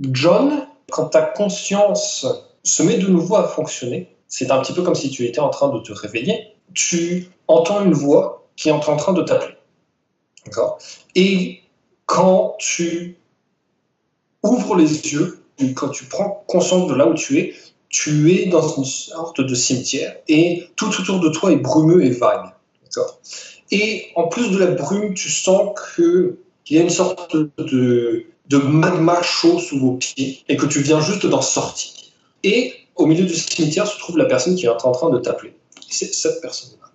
John, quand ta conscience se met de nouveau à fonctionner, c'est un petit peu comme si tu étais en train de te réveiller, tu entends une voix qui est en train de t'appeler. D'accord ? Et quand tu ouvres les yeux, quand tu prends conscience de là où tu es dans une sorte de cimetière et tout autour de toi est brumeux et vague. D'accord ? Et en plus de la brume, tu sens qu'il y a une sorte de magma chaud sous vos pieds et que tu viens juste d'en sortir. Et au milieu du cimetière se trouve la personne qui est en train de t'appeler. C'est cette personne-là.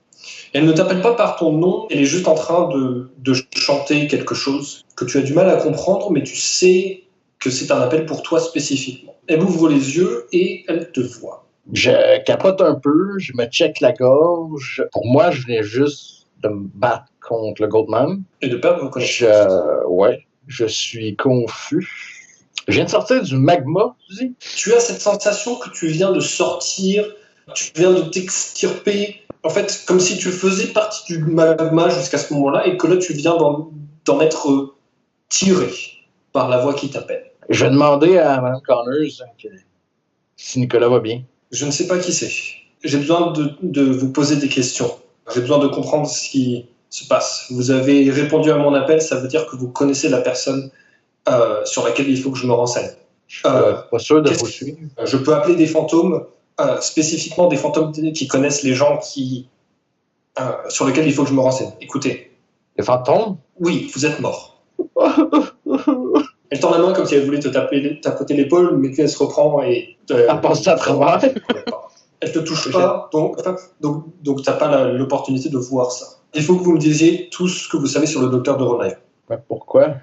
Elle ne t'appelle pas par ton nom, elle est juste en train de chanter quelque chose que tu as du mal à comprendre, mais tu sais que c'est un appel pour toi spécifiquement. Elle ouvre les yeux et elle te voit. Je capote un peu, je me check la gorge. Pour moi, je venais juste de me battre contre le Goldman. Et de perdre vos connaissances. Ouais, je suis confus. Je viens de sortir du magma, tu dis? Tu as cette sensation que tu viens de sortir, tu viens de t'extirper, en fait, comme si tu faisais partie du magma jusqu'à ce moment-là et que là, tu viens d'en être tiré par la voix qui t'appelle. Je vais demander à Mme Connors si Nicolas va bien. Je ne sais pas qui c'est. J'ai besoin de vous poser des questions. J'ai besoin de comprendre ce qui se passe. Vous avez répondu à mon appel, ça veut dire que vous connaissez la personne sur laquelle il faut que je me renseigne. Pas sûr de vous suivre. Je peux appeler des fantômes, spécifiquement des fantômes qui connaissent les gens sur lesquels il faut que je me renseigne. Écoutez. Les fantômes? Oui, vous êtes mort. Elle tend la main comme si elle voulait te tapoter l'épaule, mais puis elle se reprend et... Elle passe à travers. Elle te touche pas, donc t'as pas l'opportunité de voir ça. Il faut que vous me disiez tout ce que vous savez sur le docteur de Ronaya. Mais pourquoi?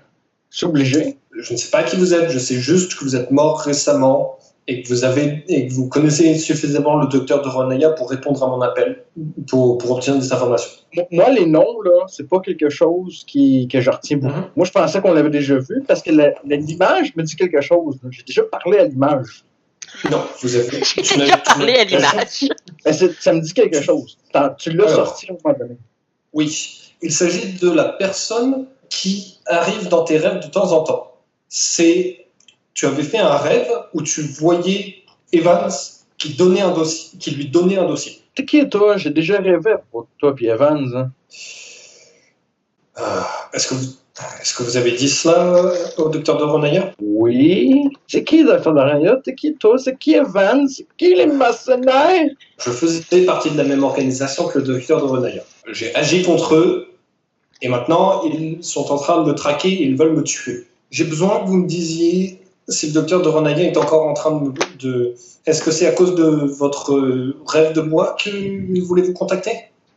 Je suis obligé. Je ne sais pas qui vous êtes, je sais juste que vous êtes mort récemment et que vous connaissez suffisamment le docteur de Ronaya pour répondre à mon appel, pour obtenir des informations. Moi, les noms, là, c'est pas quelque chose que je retiens beaucoup. Moi, je pensais qu'on l'avait déjà vu parce que l'image me dit quelque chose. J'ai déjà parlé à l'image. Non, tu as parlé à l'image. Ça me dit quelque chose. Tu l'as sorti à un moment donné. Oui, il s'agit de la personne qui arrive dans tes rêves de temps en temps. Tu avais fait un rêve où tu voyais Evans qui lui donnait un dossier. T'es qui, toi? J'ai déjà rêvé pour toi et Evans. Hein? Est-ce que vous avez dit cela au docteur de Ronaya? Oui. C'est qui, le docteur de Ronaya? T'es qui, toi? C'est qui, Evans? C'est qui, les mercenaires? Je faisais partie de la même organisation que le docteur de Ronaya. J'ai agi contre eux, et maintenant, ils sont en train de me traquer et ils veulent me tuer. J'ai besoin que vous me disiez si le docteur de Ronaya est encore en train de... Est-ce que c'est à cause de votre rêve de moi qu'il voulait vous contacter?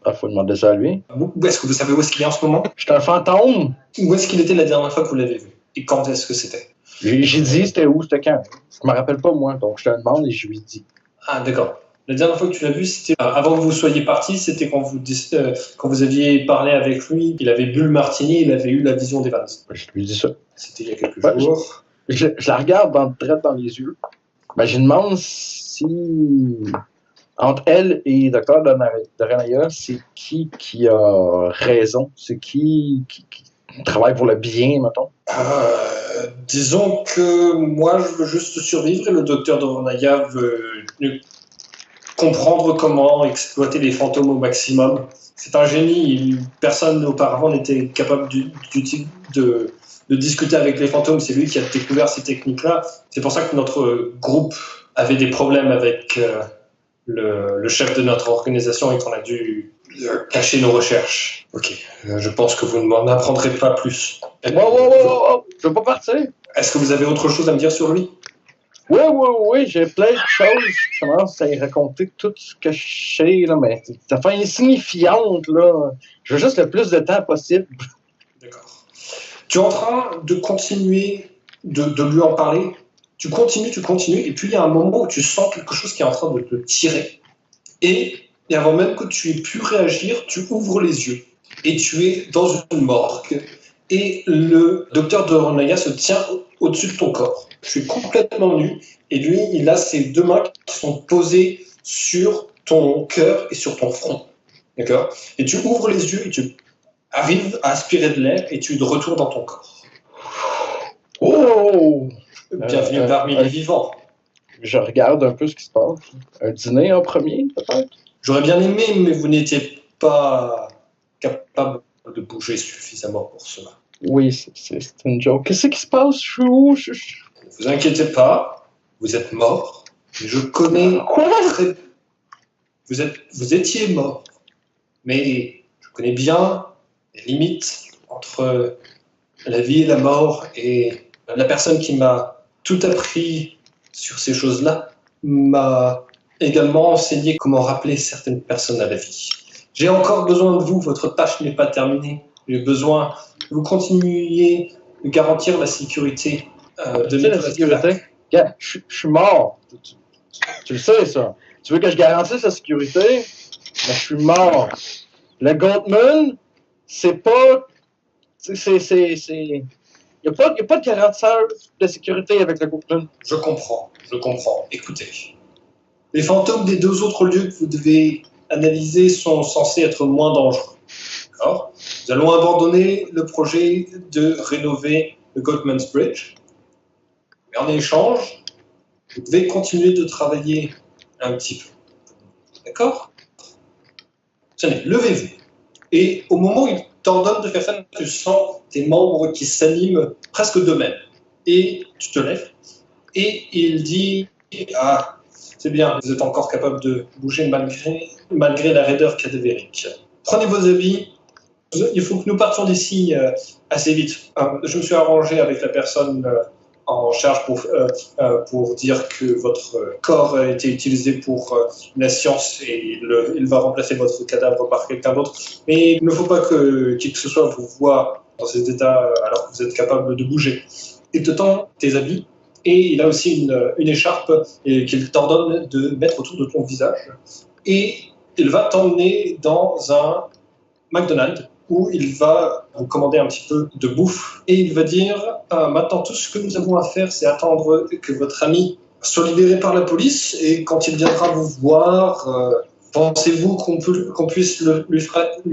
Il faut demander ça à lui. Est-ce que vous savez où est-ce qu'il est en ce moment? Je suis un fantôme. Où est-ce qu'il était la dernière fois que vous l'avez vu? Et quand est-ce que c'était? J'ai dit c'était où, c'était quand. Je me rappelle pas, moi, donc je te demande et je lui dis. Ah, d'accord. La dernière fois que tu l'as vu, c'était avant que vous soyez parti, c'était quand vous aviez parlé avec lui, il avait bu le martini, il avait eu la vision d'Evans. Je lui dis ça. C'était il y a quelques jours. Je la regarde direct dans les yeux. Ben, je demande si, entre elle et le docteur de Ronaya, c'est qui a raison? C'est qui travaille pour le bien, mettons? Disons que moi, je veux juste survivre et le docteur de Ronaya veut comprendre comment exploiter les fantômes au maximum. C'est un génie. Personne auparavant n'était capable de discuter avec les fantômes. C'est lui qui a découvert ces techniques-là. C'est pour ça que notre groupe avait des problèmes avec le chef de notre organisation et qu'on a dû cacher nos recherches. Ok, je pense que vous ne m'en apprendrez pas plus. Wow, je veux pas partir. Est-ce que vous avez autre chose à me dire sur lui? Oui, j'ai plein de choses. Je commence à y raconter tout ce que je sais, là, mais ça fait insignifiante, là. Je veux juste le plus de temps possible. D'accord. Tu es en train de continuer de lui en parler. Tu continues, et puis il y a un moment où tu sens quelque chose qui est en train de te tirer. Et avant même que tu aies pu réagir, tu ouvres les yeux. Et tu es dans une morgue. Et le docteur de Ronaya se tient au-dessus de ton corps. Tu es complètement nu. Et lui, il a ses deux mains qui sont posées sur ton cœur et sur ton front. D'accord? Et tu ouvres les yeux et tu arrives à aspirer de l'air et tu es de retour dans ton corps. Oh! Bienvenue parmi les vivants. Je regarde un peu ce qui se passe. Un dîner en premier, peut-être? J'aurais bien aimé, mais vous n'étiez pas capable de bouger suffisamment pour cela. Oui, c'est une joke. Qu'est-ce qui se passe? Je suis où? Ne vous inquiétez pas, vous êtes mort. Et je connais très... Vous étiez mort. Mais je connais bien les limites entre la vie et la mort. Et la personne qui m'a tout appris sur ces choses-là m'a également enseigné comment rappeler certaines personnes à la vie. J'ai encore besoin de vous, votre tâche n'est pas terminée. J'ai besoin que vous continuiez de garantir la sécurité de la sécurité? Yeah, je suis mort. Tu le sais, ça. Tu veux que je garantisse la sécurité? Mais je suis mort. Le Goldman, c'est pas... Il n'y a pas de garantisseur de sécurité avec le Goldman. Je comprends. Écoutez. Les fantômes des 2 autres lieux que vous devez analyser sont censés être moins dangereux. D'accord ? Nous allons abandonner le projet de rénover le Goldman's Bridge. Mais en échange, vous devez continuer de travailler un petit peu. D'accord ? Tenez, levez-vous. Et au moment où il t'ordonne de faire ça, tu sens tes membres qui s'animent presque d'eux-mêmes. Et tu te lèves. Et il dit « Ah, c'est bien, vous êtes encore capable de bouger malgré la raideur cadavérique. Prenez vos habits. Il faut que nous partions d'ici assez vite. Je me suis arrangé avec la personne en charge pour dire que votre corps a été utilisé pour la science et il va remplacer votre cadavre par quelqu'un d'autre. Mais il ne faut pas que qui que ce soit vous voie dans cet état alors que vous êtes capable de bouger. Il te tend tes habits et il a aussi une écharpe qu'il t'ordonne de mettre autour de ton visage. Et il va t'emmener dans un McDonald's où il va vous commander un petit peu de bouffe et il va dire maintenant tout ce que nous avons à faire c'est attendre que votre ami soit libéré par la police et quand il viendra vous voir pensez-vous qu'on puisse lui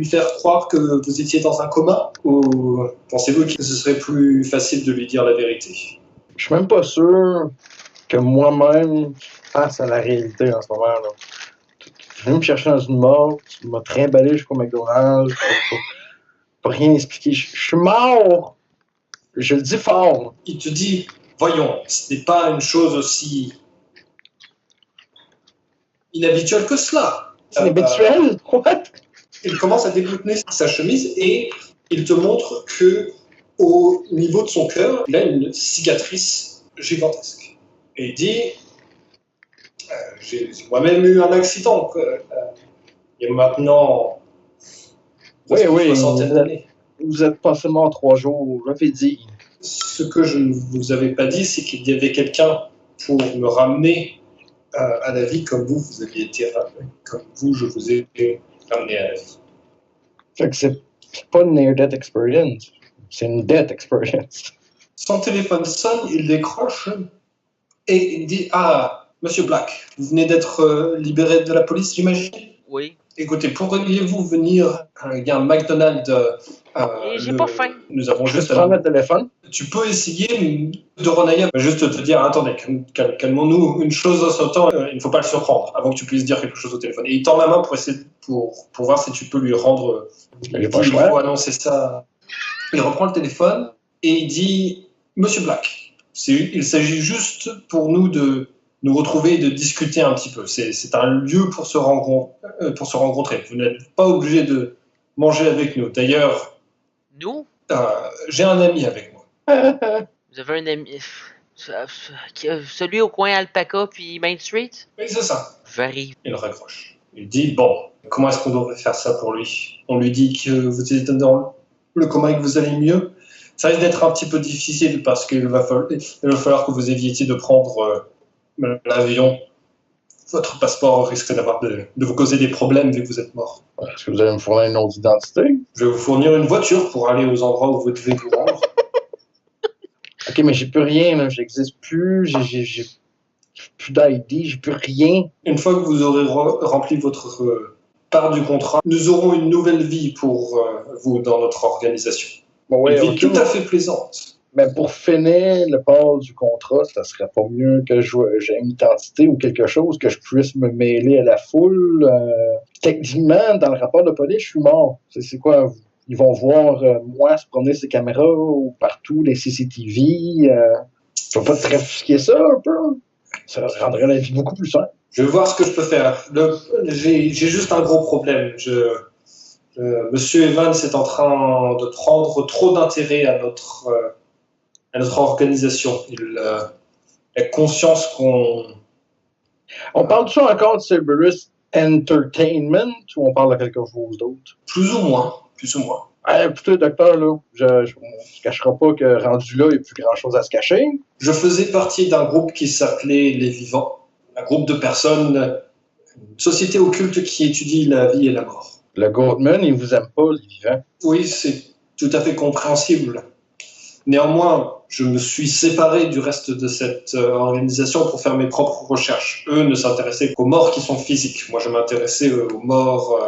faire croire que vous étiez dans un coma ou pensez-vous que ce serait plus facile de lui dire la vérité? Je suis même pas sûr que moi-même face à la réalité en ce moment-là. Tu viens me chercher dans une mort, tu m'as trimballé jusqu'au McDonald's, pas rien expliquer. Je suis mort! Je le dis fort. Il te dit, voyons, ce n'est pas une chose aussi inhabituelle que cela. Inhabituel? What? Il commence à déboutonner sa chemise et il te montre que au niveau de son cœur, il a une cicatrice gigantesque. Et il dit, j'ai moi-même eu un accident. Il y a maintenant une soixantaine d'années. Vous êtes passé mort 3 jours, j'avais dit. Ce que je ne vous avais pas dit, c'est qu'il y avait quelqu'un pour me ramener à la vie comme vous aviez été ramené. Comme vous, je vous ai ramené à la vie. Fait que c'est pas une near-death experience, c'est une death experience. Son téléphone sonne, il décroche et il dit « Ah, Monsieur Black, vous venez d'être libéré de la police, j'imagine ?» Oui. Écoutez, pourriez-vous venir? Il y a un McDonald's. J'ai pas faim. Nous avons juste. Prendre le téléphone. Tu peux essayer de Ronaya. Juste te dire, attendez, calmons-nous. Une chose en son temps, il ne faut pas le surprendre avant que tu puisses dire quelque chose au téléphone. Et il tend la main pour essayer pour voir si tu peux lui rendre. Il faut annoncer ça. Il reprend le téléphone et il dit, Monsieur Black, il s'agit juste pour nous de nous retrouver et de discuter un petit peu. C'est un lieu pour se rencontrer. Vous n'êtes pas obligé de manger avec nous. D'ailleurs, j'ai un ami avec moi. Vous avez un ami... Celui au coin Alpaca puis Main Street? Oui, c'est ça. J'arrive. Il raccroche. Il dit, bon, comment est-ce qu'on devrait faire ça pour lui? On lui dit que vous êtes dans le coma et que vous allez mieux. Ça risque d'être un petit peu difficile parce qu'il va falloir que vous évitiez de prendre... l'avion, votre passeport risque de vous causer des problèmes vu que vous êtes mort. Est-ce que vous allez me fournir une autre identité? Je vais vous fournir une voiture pour aller aux endroits où vous devez vous rendre. Ok, mais j'ai plus rien, là. J'existe plus, j'ai plus d'ID, j'ai plus rien. Une fois que vous aurez rempli votre part du contrat, nous aurons une nouvelle vie pour vous dans notre organisation. Bon, ouais, une vie tout à fait plaisante. Mais pour finir le port du contrat, ça serait pas mieux que j'ai une identité ou quelque chose, que je puisse me mêler à la foule. Techniquement, dans le rapport de police, je suis mort. C'est quoi? Ils vont voir moi se promener ces caméras ou partout, les CCTV. Je vais pas trafiquer ça un peu? Ça rendrait la vie beaucoup plus simple. Je vais voir ce que je peux faire. J'ai juste un gros problème. Monsieur Evans est en train de prendre trop d'intérêt à notre organisation. Il a conscience qu'on... On parle ça encore de Cerberus Entertainment ou on parle de quelque chose d'autre? Plus ou moins. Plus ou moins. Écoutez, docteur, là, je ne cacherai pas que rendu là, il n'y a plus grand-chose à se cacher. Je faisais partie d'un groupe qui s'appelait Les Vivants. Un groupe de personnes, une société occulte qui étudie la vie et la mort. Le Goldman, il vous aime pas, les vivants. Oui, c'est tout à fait compréhensible. Néanmoins, je me suis séparé du reste de cette organisation pour faire mes propres recherches. Eux ne s'intéressaient qu'aux morts qui sont physiques. Moi, je m'intéressais aux morts...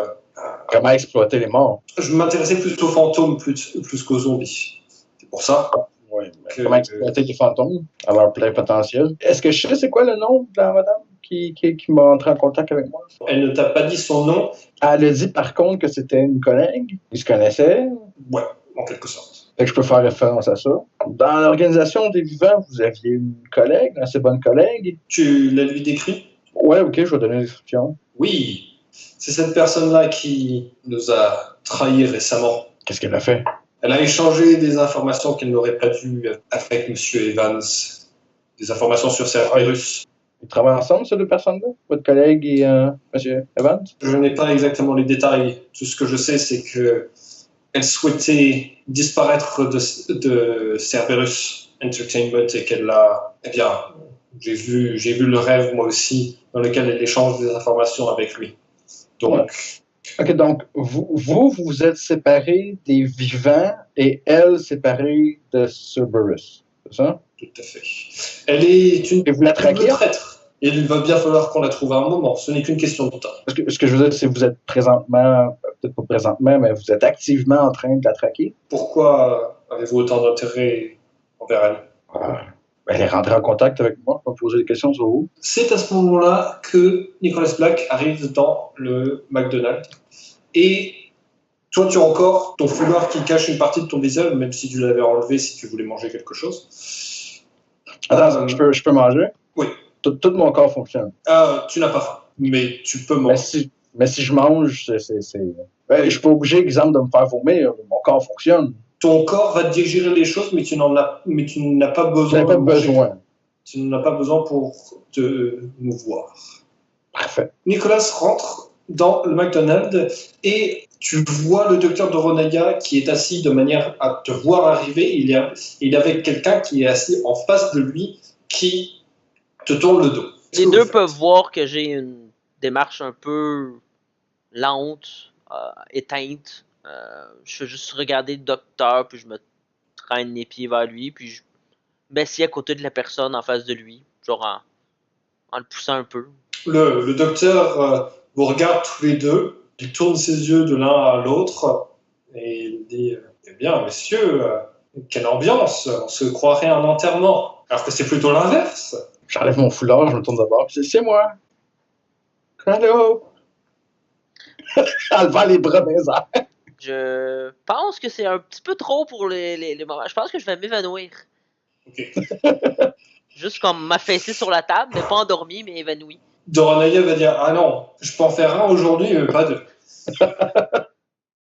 Comment exploiter les morts? Je m'intéressais plus aux fantômes plus qu'aux zombies. C'est pour ça. Oui, mais comment exploiter les fantômes à leur plein potentiel? Est-ce que je sais c'est quoi le nom de la madame qui m'a entré en contact avec moi? Elle ne t'a pas dit son nom? Elle a dit par contre que c'était une collègue. Ils se connaissaient? Ouais, en quelque sorte. Fait que je peux faire référence à ça. Dans l'organisation des vivants, vous aviez une collègue, une assez bonne collègue. Tu la lui décris? Ouais, ok, je vais donner une description. Oui, c'est cette personne-là qui nous a trahis récemment. Qu'est-ce qu'elle a fait? Elle a échangé des informations qu'elle n'aurait pas dû avec M. Evans. Des informations sur Cerberus. Ils travaillent ensemble, ces deux personnes-là? Votre collègue et M. Evans? Je n'ai pas exactement les détails. Tout ce que je sais, c'est qu'elle souhaitait disparaître de Cerberus Entertainment et qu'elle a... Eh bien, j'ai vu le rêve, moi aussi, dans lequel elle échange des informations avec lui. Donc... Ouais. OK, donc, vous êtes séparés des vivants et elle séparée de Cerberus, c'est ça? Tout à fait. Elle est une et vous la traquez? traître. Et il va bien falloir qu'on la trouve à un moment. Ce n'est qu'une question de temps. Ce que je veux dire, c'est que vous êtes présentement, peut-être pas présentement, mais vous êtes activement en train de la traquer. Pourquoi avez-vous autant d'intérêt envers elle? Elle est rentrée en contact avec moi pour me poser des questions sur vous. C'est à ce moment-là que Nicholas Black arrive dans le McDonald's. Et toi, tu as encore ton foulard qui cache une partie de ton visage, même si tu l'avais enlevé si tu voulais manger quelque chose. Attends, je peux manger? Oui. Tout mon corps fonctionne. Tu n'as pas faim, mais tu peux manger. Mais si je mange, je suis pas obligé, exemple, de me faire vomir. Mon corps fonctionne. Ton corps va digérer les choses, mais tu n'as pas besoin. Tu n'as pas besoin. Tu n'en as pas besoin pour te mouvoir. Parfait. Nicolas rentre dans le McDonald's et tu vois le docteur de Ronaya qui est assis de manière à te voir arriver. Il est avec quelqu'un qui est assis en face de lui qui te tourne le dos. Les deux peuvent voir que j'ai une démarche un peu lente, éteinte. Je fais juste regarder le docteur, puis je me traîne les pieds vers lui, puis je m'assieds à côté de la personne en face de lui, genre en le poussant un peu. Le docteur vous regarde tous les deux, il tourne ses yeux de l'un à l'autre et il dit « Eh bien, messieurs, quelle ambiance, on se croirait à un enterrement, alors que c'est plutôt l'inverse. » J'enlève mon foulard, je me tourne de bord, c'est moi. Allô? En levant les bras dans les airs. Je pense que c'est un petit peu trop pour les moments. Je pense que je vais m'évanouir. Ok. Juste comme m'affaisser sur la table, mais pas endormi, mais évanoui. Doranaya va dire « Ah non, je peux en faire un aujourd'hui, mais pas deux. »